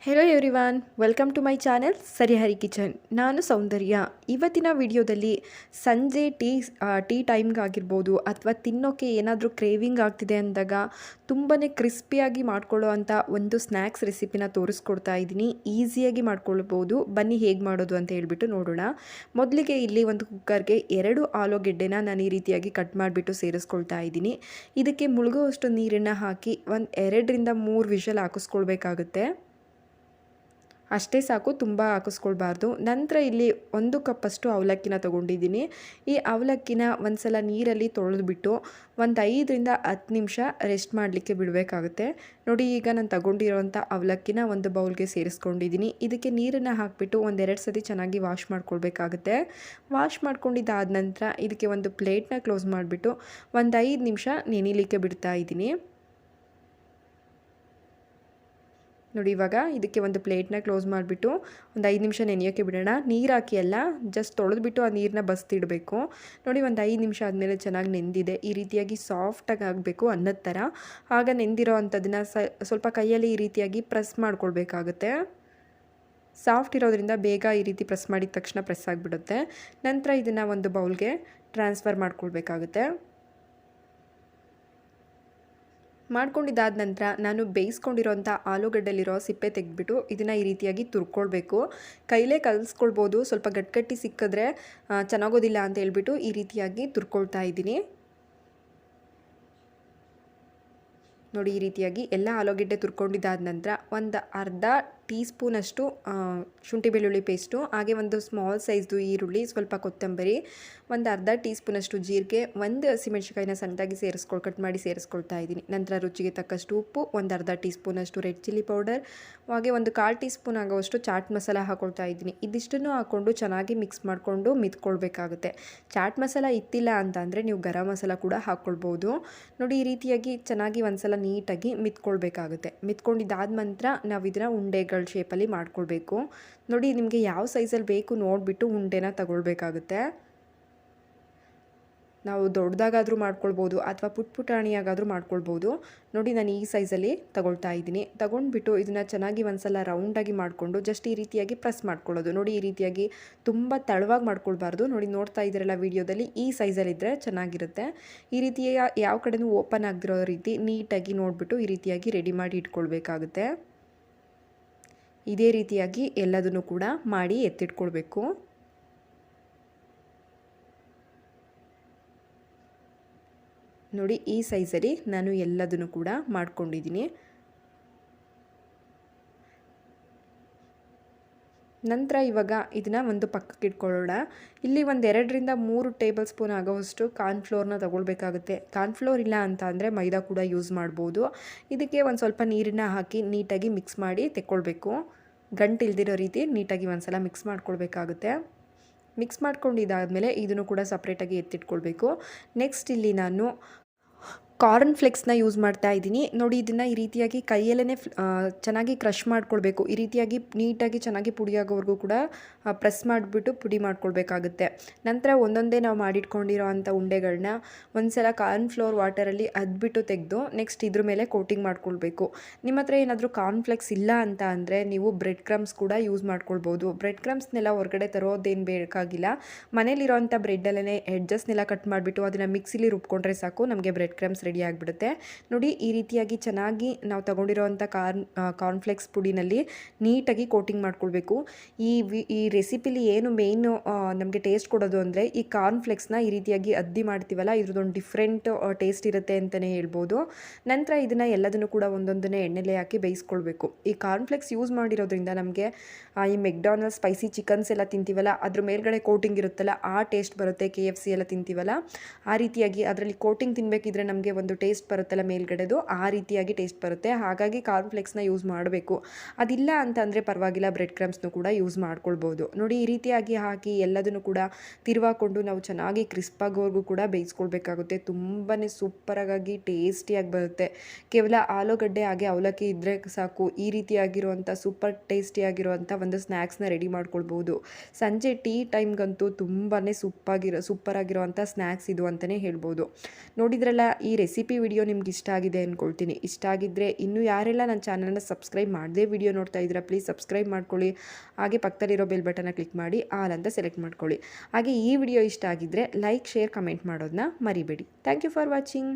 Hello everyone, welcome to my channel Sarihari kitchen. ನಾನು ಸೌಂದರ್ಯ. ಇವತ್ತಿನ ವಿಡಿಯೋದಲ್ಲಿ ಸಂಜೆ ಟೀ ಟೈಮ್ಗಾಗಿರ್ಬೋದು ಅಥವಾ ತಿನ್ನೋಕ್ಕೆ ಏನಾದರೂ ಕ್ರೇವಿಂಗ್ ಆಗ್ತಿದೆ ಅಂದಾಗ ತುಂಬಾ ಕ್ರಿಸ್ಪಿಯಾಗಿ ಮಾಡ್ಕೊಳ್ಳೋ ಅಂಥ ಒಂದು ಸ್ನ್ಯಾಕ್ಸ್ ರೆಸಿಪಿನ ತೋರಿಸ್ಕೊಡ್ತಾ ಇದ್ದೀನಿ. ಈಸಿಯಾಗಿ ಮಾಡ್ಕೊಳ್ಬೋದು. ಬನ್ನಿ ಹೇಗೆ ಮಾಡೋದು ಅಂತ ಹೇಳ್ಬಿಟ್ಟು ನೋಡೋಣ. ಮೊದಲಿಗೆ ಇಲ್ಲಿ ಒಂದು ಕುಕ್ಕರ್ಗೆ 2 ಆಲೂಗೆಡ್ಡೆನ ನಾನು ಈ ರೀತಿಯಾಗಿ ಕಟ್ ಮಾಡಿಬಿಟ್ಟು ಸೇರಿಸ್ಕೊಳ್ತಾ ಇದ್ದೀನಿ. ಇದಕ್ಕೆ ಮುಳುಗುವಷ್ಟು ನೀರನ್ನು ಹಾಕಿ ಒಂದು 2ರಿಂದ 3 ವಿಷಲ್ ಹಾಕಿಸ್ಕೊಳ್ಬೇಕಾಗುತ್ತೆ. ಅಷ್ಟೇ ಸಾಕು, ತುಂಬ ಹಾಕಿಸ್ಕೊಳ್ಬಾರ್ದು. ನಂತರ ಇಲ್ಲಿ 1 ಕಪ್ಪಷ್ಟು ಅವಲಕ್ಕಿನ ತೊಗೊಂಡಿದ್ದೀನಿ. ಈ ಅವಲಕ್ಕಿನ ಒಂದು ಸಲ ನೀರಲ್ಲಿ ತೊಳೆದ್ಬಿಟ್ಟು ಒಂದು 5ರಿಂದ 10 ನಿಮಿಷ ರೆಸ್ಟ್ ಮಾಡಲಿಕ್ಕೆ ಬಿಡಬೇಕಾಗುತ್ತೆ. ನೋಡಿ, ಈಗ ನಾನು ತಗೊಂಡಿರೋವಂಥ ಅವಲಕ್ಕಿನ ಒಂದು ಬೌಲ್ಗೆ ಸೇರಿಸ್ಕೊಂಡಿದ್ದೀನಿ. ಇದಕ್ಕೆ ನೀರನ್ನು ಹಾಕಿಬಿಟ್ಟು 1-2 ಸತಿ ಚೆನ್ನಾಗಿ ವಾಶ್ ಮಾಡ್ಕೊಳ್ಬೇಕಾಗುತ್ತೆ. ವಾಶ್ ಮಾಡ್ಕೊಂಡಿದ್ದಾದ ನಂತರ ಇದಕ್ಕೆ ಒಂದು ಪ್ಲೇಟ್ನ ಕ್ಲೋಸ್ ಮಾಡಿಬಿಟ್ಟು ಒಂದು 5 ನಿಮಿಷ ನೆನೆಯಲಿಕ್ಕೆ ಬಿಡ್ತಾ ಇದ್ದೀನಿ. ನೋಡಿ, ಇವಾಗ ಇದಕ್ಕೆ ಒಂದು ಪ್ಲೇಟ್ನ ಕ್ಲೋಸ್ ಮಾಡಿಬಿಟ್ಟು ಒಂದು 5 ನಿಮಿಷ ನೆನೆಯೋಕ್ಕೆ ಬಿಡೋಣ. ನೀರು ಹಾಕಿ ಅಲ್ಲ, ಜಸ್ಟ್ ತೊಳೆದ್ಬಿಟ್ಟು ಆ ನೀರನ್ನ ಬಸ್ತಿಡಬೇಕು. ನೋಡಿ, ಒಂದು 5 ನಿಮಿಷ ಆದಮೇಲೆ ಚೆನ್ನಾಗಿ ನೆಂದಿದೆ. ಈ ರೀತಿಯಾಗಿ ಸಾಫ್ಟಾಗಿ ಆಗಬೇಕು ಅನ್ನದ ಥರ. ಆಗ ನೆಂದಿರೋ ಅಂಥದ್ದನ್ನು ಸ್ವಲ್ಪ ಕೈಯಲ್ಲಿ ಈ ರೀತಿಯಾಗಿ ಪ್ರೆಸ್ ಮಾಡ್ಕೊಳ್ಬೇಕಾಗುತ್ತೆ. ಸಾಫ್ಟ್ ಇರೋದ್ರಿಂದ ಬೇಗ ಈ ರೀತಿ ಪ್ರೆಸ್ ಮಾಡಿದ ತಕ್ಷಣ ಪ್ರೆಸ್ ಆಗಿಬಿಡುತ್ತೆ. ನಂತರ ಇದನ್ನು ಒಂದು ಬೌಲ್ಗೆ ಟ್ರಾನ್ಸ್ಫರ್ ಮಾಡ್ಕೊಳ್ಬೇಕಾಗುತ್ತೆ. ಮಾಡ್ಕೊಂಡಿದ್ದಾದ ನಂತರ ನಾನು ಬೇಯಿಸ್ಕೊಂಡಿರೋಂಥ ಆಲೂಗಡ್ಡೆಲಿರೋ ಸಿಪ್ಪೆ ತೆಗೆದ್ಬಿಟ್ಟು ಇದನ್ನು ಈ ರೀತಿಯಾಗಿ ತುರ್ಕೊಳ್ಬೇಕು. ಕೈಲೇ ಕಲಿಸ್ಕೊಳ್ಬೋದು. ಸ್ವಲ್ಪ ಗಟ್ಟಿ ಸಿಕ್ಕಿದ್ರೆ ಚೆನ್ನಾಗೋದಿಲ್ಲ ಅಂತ ಹೇಳ್ಬಿಟ್ಟು ಈ ರೀತಿಯಾಗಿ ತುರ್ಕೊಳ್ತಾ ಇದ್ದೀನಿ. ನೋಡಿ, ಈ ರೀತಿಯಾಗಿ ಎಲ್ಲ ಆಲೂಗೆಡ್ಡೆ ತುರ್ಕೊಂಡಿದ್ದಾದ ನಂತರ ಒಂದು ಅರ್ಧ ಟೀ ಸ್ಪೂನಷ್ಟು ಶುಂಠಿ ಬೆಳ್ಳುಳ್ಳಿ ಪೇಸ್ಟು, ಹಾಗೆ ಒಂದು ಸ್ಮಾಲ್ ಸೈಜ್ದು ಈರುಳ್ಳಿ, ಸ್ವಲ್ಪ ಕೊತ್ತಂಬರಿ, ಒಂದು ಅರ್ಧ ಟೀ ಸ್ಪೂನಷ್ಟು ಜೀರಿಗೆ, ಒಂದು ಹಸಿಮೆಣ್ಸಿಕಾಯಿನ ಸಣ್ಣದಾಗಿ ಕಟ್ ಮಾಡಿ ಸೇರಿಸ್ಕೊಳ್ತಾ ಇದ್ದೀನಿ. ನಂತರ ರುಚಿಗೆ ತಕ್ಕಷ್ಟು ಉಪ್ಪು, ಒಂದು ಅರ್ಧ ಟೀ ಸ್ಪೂನಷ್ಟು ರೆಡ್ ಚಿಲ್ಲಿ ಪೌಡರ್, ಹಾಗೆ ಒಂದು 1/4 ಟೀ ಸ್ಪೂನ್ ಆಗೋಷ್ಟು ಚಾಟ್ ಮಸಾಲ ಹಾಕ್ಕೊಳ್ತಾ ಇದ್ದೀನಿ. ಇದಿಷ್ಟನ್ನು ಹಾಕ್ಕೊಂಡು ಚೆನ್ನಾಗಿ ಮಿಕ್ಸ್ ಮಾಡಿಕೊಂಡು ಮಿತ್ಕೊಳ್ಬೇಕಾಗುತ್ತೆ. ಚಾಟ್ ಮಸಾಲ ಇತ್ತಿಲ್ಲ ಅಂತ ಅಂದರೆ ನೀವು ಗರಂ ಮಸಾಲ ಕೂಡ ಹಾಕ್ಕೊಳ್ಬೋದು. ನೋಡಿ, ಈ ರೀತಿಯಾಗಿ ಚೆನ್ನಾಗಿ ಒಂದ್ಸಲ ನೀಟಾಗಿ ಮಿತ್ಕೊಳ್ಬೇಕಾಗುತ್ತೆ. ಮಿತ್ಕೊಂಡಿದ್ದಾದ ನಂತರ ನಾವು ಇದನ್ನು ಉಂಡೆಗಳ ಶೇಪಲ್ಲಿ ಮಾಡ್ಕೊಳ್ಬೇಕು. ನೋಡಿ, ನಿಮಗೆ ಯಾವ ಸೈಜಲ್ಲಿ ಬೇಕು ನೋಡಿಬಿಟ್ಟು ಉಂಡೆನ ತಗೊಳ್ಬೇಕಾಗುತ್ತೆ. ನಾವು ದೊಡ್ಡದಾಗಾದರೂ ಮಾಡ್ಕೊಳ್ಬೋದು ಅಥವಾ ಪುಟಾಣಿಯಾಗಾದರೂ ಮಾಡ್ಕೊಳ್ಬೋದು. ನೋಡಿ, ನಾನು ಈ ಸೈಜಲ್ಲಿ ತಗೊಳ್ತಾ ಇದ್ದೀನಿ. ತಗೊಂಡ್ಬಿಟ್ಟು ಇದನ್ನು ಚೆನ್ನಾಗಿ ಒಂದ್ಸಲ ರೌಂಡಾಗಿ ಮಾಡಿಕೊಂಡು ಜಸ್ಟ್ ಈ ರೀತಿಯಾಗಿ ಪ್ರೆಸ್ ಮಾಡ್ಕೊಳ್ಳೋದು. ನೋಡಿ, ಈ ರೀತಿಯಾಗಿ ತುಂಬ ತೆಳುವಾಗಿ ಮಾಡ್ಕೊಳ್ಬಾರ್ದು. ನೋಡಿ, ನೋಡ್ತಾ ಇದ್ದೀರಲ್ಲ ವಿಡಿಯೋದಲ್ಲಿ, ಈ ಸೈಜಲ್ಲಿದ್ದರೆ ಚೆನ್ನಾಗಿರುತ್ತೆ. ಈ ರೀತಿಯ ಯಾವ ಕಡೆನೂ ಓಪನ್ ಆಗದಿರೋ ರೀತಿ ನೀಟಾಗಿ ನೋಡಿಬಿಟ್ಟು ಈ ರೀತಿಯಾಗಿ ರೆಡಿ ಮಾಡಿ ಇಟ್ಕೊಳ್ಬೇಕಾಗುತ್ತೆ. ಇದೇ ರೀತಿಯಾಗಿ ಎಲ್ಲದನ್ನು ಕೂಡ ಮಾಡಿ ಎತ್ತಿಟ್ಕೊಳ್ಬೇಕು. ನೋಡಿ, ಈ ಸೈಜಲ್ಲಿ ನಾನು ಎಲ್ಲದನ್ನು ಕೂಡ ಮಾಡ್ಕೊಂಡಿದ್ದೀನಿ. ನಂತರ ಇವಾಗ ಇದನ್ನು ಒಂದು ಪಕ್ಕಕ್ಕೆ ಇಟ್ಕೊಳ್ಳೋಣ. ಇಲ್ಲಿ ಒಂದು 2ರಿಂದ 3 ಟೇಬಲ್ ಸ್ಪೂನ್ ಆಗೋವಷ್ಟು ಕಾರ್ನ್ಫ್ಲೋರ್ನ ತಗೊಳ್ಬೇಕಾಗುತ್ತೆ. ಕಾರ್ನ್ಫ್ಲೋರ್ ಇಲ್ಲ ಅಂತ ಅಂದರೆ ಮೈದಾ ಕೂಡ ಯೂಸ್ ಮಾಡ್ಬೋದು. ಇದಕ್ಕೆ ಒಂದು ಸ್ವಲ್ಪ ನೀರನ್ನು ಹಾಕಿ ನೀಟಾಗಿ ಮಿಕ್ಸ್ ಮಾಡಿ ತೆಕ್ಕೊಳ್ಬೇಕು. ಗಂಟಿಲ್ದಿರೋ ರೀತಿ ನೀಟಾಗಿ ಒಂದ್ಸಲ ಮಿಕ್ಸ್ ಮಾಡ್ಕೊಳ್ಬೇಕಾಗುತ್ತೆ. ಮಿಕ್ಸ್ ಮಾಡ್ಕೊಂಡಿದ್ದಾದಮೇಲೆ ಇದನ್ನು ಕೂಡ ಸಪ್ರೇಟಾಗಿ ಎತ್ತಿಟ್ಕೊಳ್ಬೇಕು. ನೆಕ್ಸ್ಟ್ ಇಲ್ಲಿ ನಾನು ಕಾರ್ನ್ ಫ್ಲೆಕ್ಸ್ನ ಯೂಸ್ ಮಾಡ್ತಾ ಇದ್ದೀನಿ. ನೋಡಿ, ಇದನ್ನು ಈ ರೀತಿಯಾಗಿ ಕೈಯಲ್ಲೇ ಚೆನ್ನಾಗಿ ಕ್ರಷ್ ಮಾಡ್ಕೊಳ್ಬೇಕು. ಈ ರೀತಿಯಾಗಿ ನೀಟಾಗಿ ಚೆನ್ನಾಗಿ ಪುಡಿಯಾಗೋವರೆಗೂ ಕೂಡ ಪ್ರೆಸ್ ಮಾಡಿಬಿಟ್ಟು ಪುಡಿ ಮಾಡ್ಕೊಳ್ಬೇಕಾಗುತ್ತೆ. ನಂತರ ಒಂದೊಂದೇ ನಾವು ಮಾಡಿಟ್ಕೊಂಡಿರೋ ಅಂಥ ಉಂಡೆಗಳನ್ನ ಒಂದ್ಸಲ ಕಾರ್ನ್ಫ್ಲೋರ್ ವಾಟರಲ್ಲಿ ಅದ್ಬಿಟ್ಟು ತೆಗೆದು ನೆಕ್ಸ್ಟ್ ಇದ್ರ ಮೇಲೆ ಕೋಟಿಂಗ್ ಮಾಡ್ಕೊಳ್ಬೇಕು. ನಿಮ್ಮ ಹತ್ರ ಏನಾದರೂ ಕಾರ್ನ್ ಫ್ಲೆಕ್ಸ್ ಇಲ್ಲ ಅಂತ ಅಂದರೆ ನೀವು ಬ್ರೆಡ್ ಕ್ರಮ್ಸ್ ಕೂಡ ಯೂಸ್ ಮಾಡ್ಕೊಳ್ಬೋದು. ಬ್ರೆಡ್ ಕ್ರಮ್ಸ್ನೆಲ್ಲ ಹೊರಗಡೆ ತರೋದೇನು ಬೇಕಾಗಿಲ್ಲ. ಮನೇಲಿರೋಂಥ ಬ್ರೆಡ್ಡಲ್ಲೇ ಎಡ್ಜಸ್ನೆಲ್ಲ ಕಟ್ ಮಾಡಿಬಿಟ್ಟು ಅದನ್ನು ಮಿಕ್ಸಿಲಿ ರುಬ್ಕೊಂಡ್ರೆ ಸಾಕು, ನಮಗೆ ಬ್ರೆಡ್ ಕ್ರಮ್ಸ್ ರೆಡಿ ಆಗಿಬಿಡುತ್ತೆ. ನೋಡಿ, ಈ ರೀತಿಯಾಗಿ ಚೆನ್ನಾಗಿ ನಾವು ತಗೊಂಡಿರೋವಂಥ ಕಾರ್ನ್ಫ್ಲೆಕ್ಸ್ ಪುಡಿನಲ್ಲಿ ನೀಟಾಗಿ ಕೋಟಿಂಗ್ ಮಾಡ್ಕೊಳ್ಬೇಕು. ಈ ರೆಸಿಪಿಲಿ ಏನು ಮೇಯ್ನು ನಮಗೆ ಟೇಸ್ಟ್ ಕೊಡೋದು ಅಂದರೆ ಈ ಕಾರ್ನ್ಫ್ಲೆಕ್ಸ್ನ ಈ ರೀತಿಯಾಗಿ ಅದ್ದಿ ಮಾಡ್ತೀವಲ್ಲ, ಇದ್ರದ್ದೊಂದು ಡಿಫ್ರೆಂಟ್ ಟೇಸ್ಟ್ ಇರುತ್ತೆ ಅಂತಲೇ ಹೇಳ್ಬೋದು. ನಂತರ ಇದನ್ನು ಎಲ್ಲದನ್ನು ಕೂಡ ಒಂದೊಂದನ್ನೇ ಎಣ್ಣೆಲೆ ಹಾಕಿ ಬೇಯಿಸ್ಕೊಳ್ಬೇಕು. ಈ ಕಾರ್ನ್ಫ್ಲೆಕ್ಸ್ ಯೂಸ್ ಮಾಡಿರೋದ್ರಿಂದ ನಮಗೆ ಈ ಮೆಕ್ಡಾನಲ್ಸ್ ಸ್ಪೈಸಿ ಚಿಕನ್ಸ್ ಎಲ್ಲ ತಿಂತೀವಲ್ಲ, ಅದ್ರ ಮೇಲ್ಗಡೆ ಕೋಟಿಂಗ್ ಇರುತ್ತಲ್ಲ, ಆ ಟೇಸ್ಟ್ ಬರುತ್ತೆ. KFC ಎಲ್ಲ ತಿಂತೀವಲ್ಲ, ಆ ರೀತಿಯಾಗಿ ಅದರಲ್ಲಿ ಕೋಟಿಂಗ್ ತಿನ್ನಬೇಕಿದ್ರೆ ನಮಗೆ ಒಂದು ಟೇಸ್ಟ್ ಬರುತ್ತಲ್ಲ ಮೇಲ್ಗಡೆದು, ಆ ರೀತಿಯಾಗಿ ಟೇಸ್ಟ್ ಬರುತ್ತೆ. ಹಾಗಾಗಿ ಕಾರ್ನ್ಫ್ಲೆಕ್ಸ್ನ ಯೂಸ್ ಮಾಡಬೇಕು. ಅದಿಲ್ಲ ಅಂತ ಅಂದರೆ ಪರವಾಗಿಲ್ಲ, ಬ್ರೆಡ್ ಕ್ರಮ್ಸ್ನು ಕೂಡ ಯೂಸ್ ಮಾಡ್ಕೊಳ್ಬೋದು. ನೋಡಿ, ಈ ರೀತಿಯಾಗಿ ಹಾಕಿ ಎಲ್ಲದನ್ನು ಕೂಡ ತಿರುವಾಕೊಂಡು ನಾವು ಚೆನ್ನಾಗಿ ಕ್ರಿಸ್ಪಾಗೋವರೆಗೂ ಕೂಡ ಬೇಯಿಸ್ಕೊಳ್ಬೇಕಾಗುತ್ತೆ. ತುಂಬಾ ಸೂಪರಾಗಿ ಟೇಸ್ಟಿಯಾಗಿ ಬರುತ್ತೆ. ಕೇವಲ ಆಲೂಗಡ್ಡೆ ಹಾಗೆ ಅವಲಕ್ಕಿ ಇದ್ದರೆ ಸಾಕು, ಈ ರೀತಿಯಾಗಿರುವಂಥ ಸೂಪರ್ ಟೇಸ್ಟಿಯಾಗಿರುವಂಥ ಒಂದು ಸ್ನ್ಯಾಕ್ಸ್ನ ರೆಡಿ ಮಾಡ್ಕೊಳ್ಬೋದು. ಸಂಜೆ ಟೀ ಟೈಮ್ಗಂತೂ ತುಂಬಾ ಸೂಪರಾಗಿರುವಂಥ ಸ್ನ್ಯಾಕ್ಸ್ ಇದು ಅಂತಲೇ ಹೇಳ್ಬೋದು. ನೋಡಿದ್ರಲ್ಲ, ಈ ರೆಸಿಪಿ ವಿಡಿಯೋ ನಿಮ್ಗೆ ಇಷ್ಟ ಆಗಿದೆ ಅಂದ್ಕೊಳ್ತೀನಿ. ಇಷ್ಟ ಆಗಿದ್ದರೆ ಇನ್ನೂ ಯಾರೆಲ್ಲ ನನ್ನ ಚಾನಲ್ನ ಸಬ್ಸ್ಕ್ರೈಬ್ ಮಾಡದೇ ವಿಡಿಯೋ ನೋಡ್ತಾ ಇದ್ದೀರಾ ಪ್ಲೀಸ್ ಸಬ್ಸ್ಕ್ರೈಬ್ ಮಾಡ್ಕೊಳ್ಳಿ. ಹಾಗೆ ಪಕ್ಕದಲ್ಲಿರೋ ಬೆಲ್ ಬಟನ್ನ ಕ್ಲಿಕ್ ಮಾಡಿ ಆಲ್ ಅಂತ ಸೆಲೆಕ್ಟ್ ಮಾಡ್ಕೊಳ್ಳಿ. ಹಾಗೆ ಈ ವಿಡಿಯೋ ಇಷ್ಟ ಆಗಿದ್ದರೆ ಲೈಕ್, ಶೇರ್, ಕಮೆಂಟ್ ಮಾಡೋದನ್ನ ಮರಿಬೇಡಿ. Thank you for watching.